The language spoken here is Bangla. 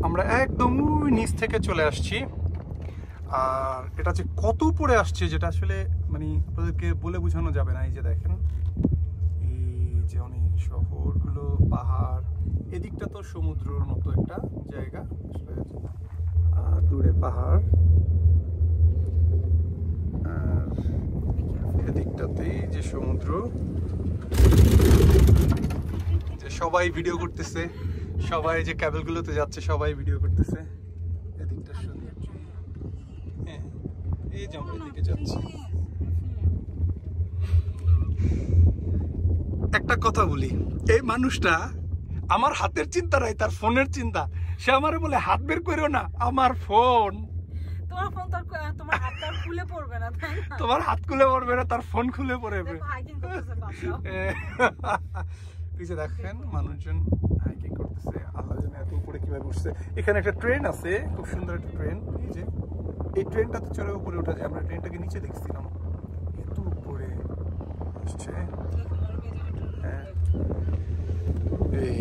আমরা একদম নিচ থেকে চলে আসছি। আর এটা যে কত উপরে আসছে যেটা আসলে মানে আপনাদেরকে বলে বোঝানো যাবে না। এই যে দেখেন, এই যে অনেক শহরগুলো, পাহাড়, এদিকটা তো সমুদ্রের মতো একটা জায়গা, আর দূরে পাহাড়, আর এদিকটাতেই যে সমুদ্র। যে সবাই ভিডিও করতেছে, সবাই যে ক্যাবেলগুলোতে যাচ্ছে সবাই ভিডিও করতেছে। এদিকটা সুন্দর। হ্যাঁ, এই যে আমরা এদিকে যাচ্ছি। একটা কথা বলি, এই মানুষটা আমার হাতের চিন্তা নাই, তার ফোনের চিন্তা। সে আমারে বলে হাত বের করো না, আমার ফোন। তোমার ফোন তো তোমার হাতটা খুলে পড়বে না, তাই না? তোমার হাত খুলে পড়বে না, তার ফোন খুলে পড়বে। হাইকিং করতেছে বাচ্চা। এই যে দেখেন মানুষজন হাইকিং করতেছে। আল্লাহ জানে এত উপরে কিভাবে উঠছে। এখানে একটা ট্রেন আছে, খুব সুন্দর একটা ট্রেন। এই যে এই ট্রেনটাতে চড়ে উপরে উঠা যায়। আমরা ট্রেনটাকে নিচে দেখছিলাম, এত উপরে আসছে। হ্যাঁ, এই